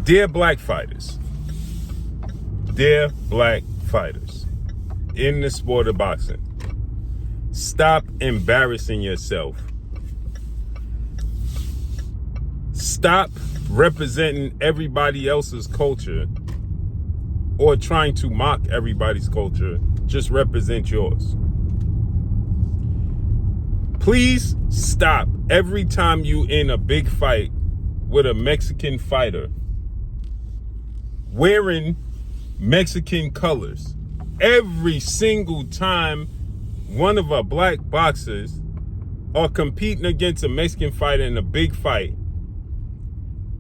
Dear black fighters, in the sport of boxing, stop embarrassing yourself. Stop representing everybody else's culture or trying to mock everybody's culture. Just represent yours. Please stop every time you in a big fight with a Mexican fighter wearing Mexican colors. Every single time one of our black boxers are competing against a Mexican fighter in a big fight,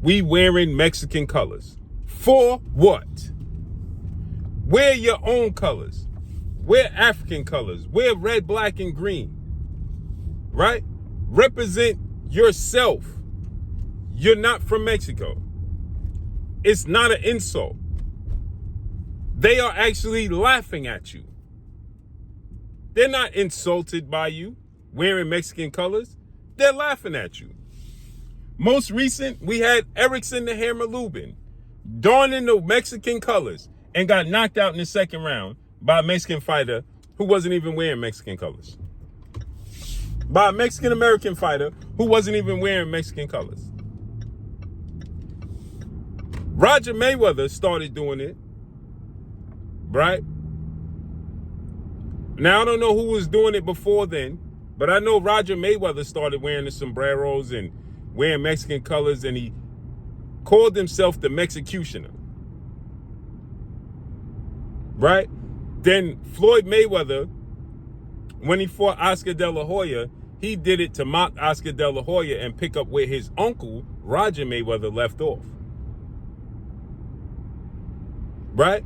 we wearing Mexican colors. For what? Wear your own colors. Wear African colors. Wear red, black, and green. Right? Represent yourself. You're not from Mexico. It's not an insult. They are actually laughing at you. They're not insulted by you wearing Mexican colors. They're laughing at you. Most recent, we had Erickson the Hammer Lubin donning the Mexican colors and got knocked out in the second round by a Mexican fighter who wasn't even wearing Mexican colors. By a Mexican-American fighter who wasn't even wearing Mexican colors. Roger Mayweather started doing it, right? Now, I don't know who was doing it before then, but I know Roger Mayweather started wearing the sombreros and wearing Mexican colors, and he called himself the Mexicutioner, right? Then Floyd Mayweather, when he fought Oscar De La Hoya, he did it to mock Oscar De La Hoya and pick up where his uncle, Roger Mayweather, left off. Right?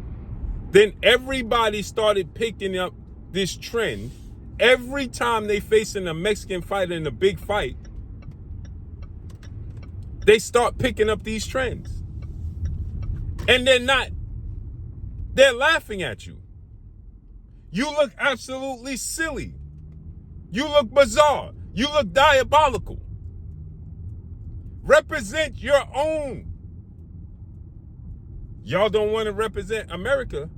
Then everybody started picking up this trend. Every time they facing a Mexican fighter in a big fight, they start picking up these trends. And they're laughing at you. You look absolutely silly. You look bizarre. You look diabolical. Represent your own. Y'all don't want to represent America.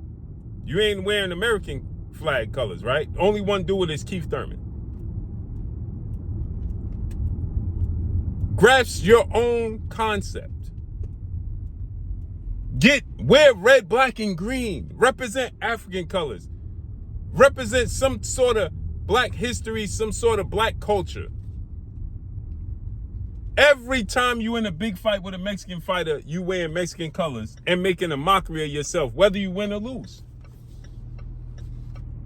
You ain't wearing American flag colors, right? Only one do it is Keith Thurman. Grasp your own concept. Wear red, black, and green. Represent African colors. Represent some sort of black history, some sort of black culture. Every time you in a big fight with a Mexican fighter, you wearing Mexican colors and making a mockery of yourself, whether you win or lose.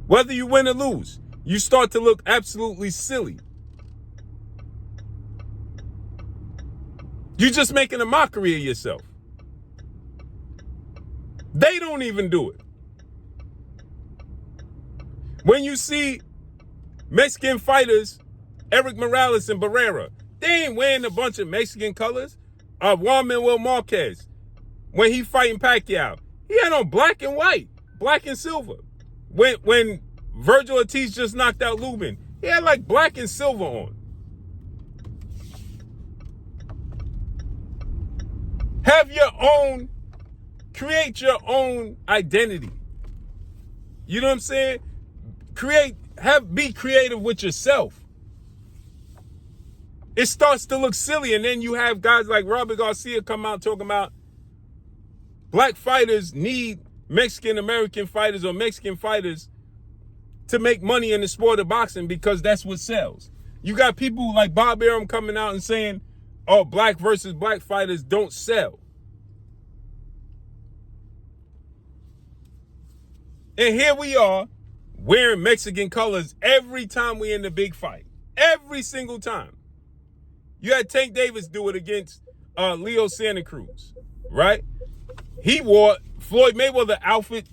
Whether you win or lose, you start to look absolutely silly. You're just making a mockery of yourself. They don't even do it. When you see Mexican fighters, Eric Morales and Barrera, they ain't wearing a bunch of Mexican colors. Juan Manuel Marquez, when he fighting Pacquiao, he had on black and white, black and silver. When Virgil Ortiz just knocked out Lubin, he had like black and silver on. Have your own, create your own identity. You know what I'm saying? Be creative with yourself. It starts to look silly, and then you have guys like Robert Garcia come out talking about black fighters need Mexican-American fighters or Mexican fighters to make money in the sport of boxing because that's what sells. You got people like Bob Arum coming out and saying, oh, black versus black fighters don't sell. And here we are wearing Mexican colors every time we in the big fight. Every single time. You had Tank Davis do it against Leo Santa Cruz, right? He wore Floyd Mayweather outfit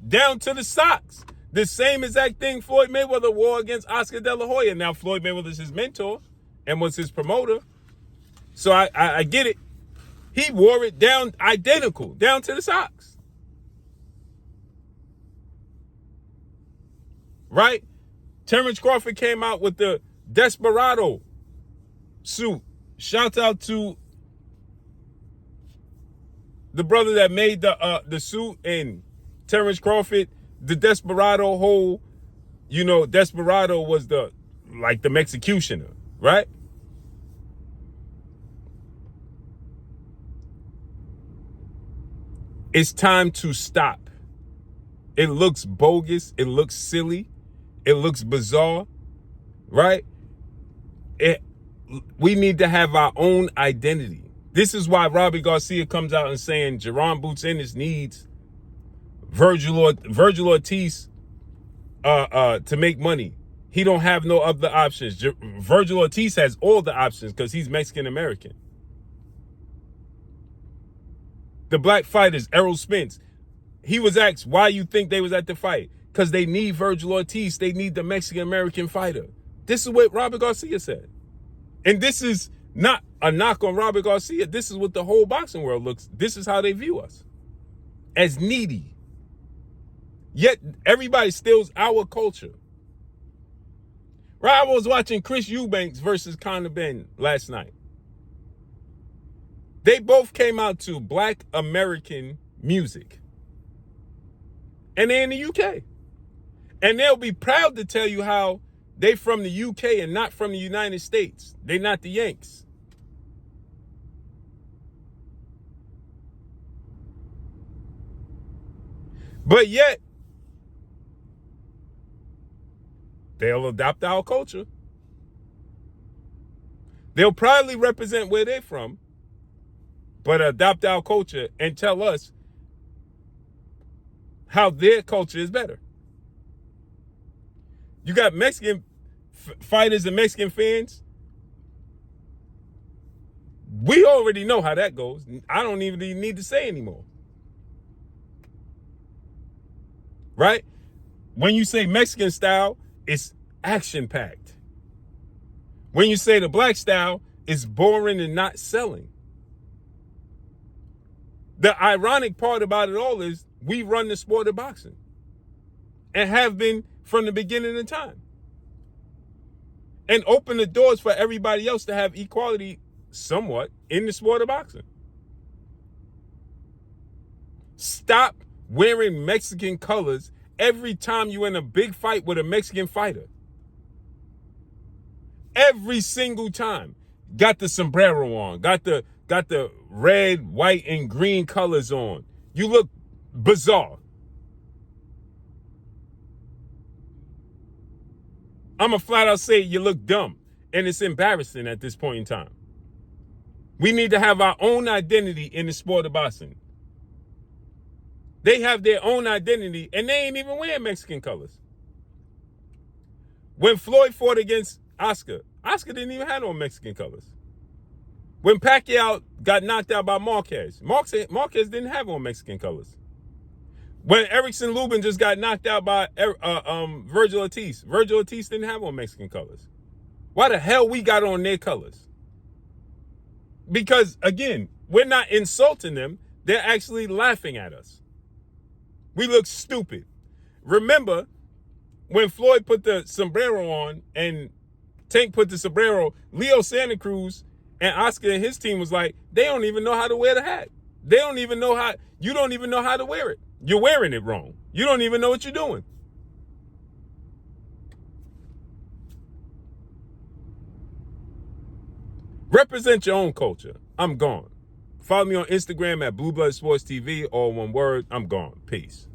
down to the socks. The same exact thing Floyd Mayweather wore against Oscar De La Hoya. Now, Floyd Mayweather's his mentor and was his promoter. So I get it. He wore it down identical, down to the socks. Right? Terrence Crawford came out with the Desperado suit. Shout out to The brother that made the suit, and Terrence Crawford, the Desperado whole, Desperado was the executioner, right? It's time to stop. It looks bogus. It looks silly. It looks bizarre, right? We need to have our own identity. This is why Robbie Garcia comes out and saying Jerron Boots Ennis needs Virgil Ortiz to make money. He don't have no other options. Virgil Ortiz has all the options because he's Mexican American. The black fighters, Errol Spence, he was asked why you think they was at the fight. Because they need Virgil Ortiz. They need the Mexican American fighter. This is what Robert Garcia said. And this is not a knock on Robert Garcia. This is what the whole boxing world looks. This is how they view us. As needy. Yet everybody steals our culture. Right? I was watching Chris Eubanks versus Conor Benn last night. They both came out to black American music. And they're in the UK. And they'll be proud to tell you how they from the UK and not from the United States. They're not the Yanks. But yet, they'll adopt our culture. They'll proudly represent where they're from, but adopt our culture and tell us how their culture is better. You got Mexican fighters and Mexican fans. We already know how that goes. I don't even need to say anymore. Right? When you say Mexican style, it's action-packed. When you say the black style, it's boring and not selling. The ironic part about it all is we run the sport of boxing and have been from the beginning of time, and open the doors for everybody else to have equality somewhat in the sport of boxing. Stop wearing Mexican colors every time you're in a big fight with a Mexican fighter. Every single time. Got the sombrero on, got the red, white, and green colors on. You look bizarre. I'm going to flat out say you look dumb, and it's embarrassing at this point in time. We need to have our own identity in the sport of boxing. They have their own identity, and they ain't even wearing Mexican colors. When Floyd fought against Oscar didn't even have no Mexican colors. When Pacquiao got knocked out by Marquez didn't have on Mexican colors. When Erickson Lubin just got knocked out by Virgil Ortiz didn't have on Mexican colors. Why the hell we got on their colors? Because, again, we're not insulting them. They're actually laughing at us. We look stupid. Remember, when Floyd put the sombrero on and Tank put the sombrero, Leo Santa Cruz and Oscar and his team was like, they don't even know how to wear the hat. You don't even know how to wear it. You're wearing it wrong. You don't even know what you're doing. Represent your own culture. I'm gone. Follow me on Instagram at Blue Blood Sports TV, all one word. I'm gone. Peace.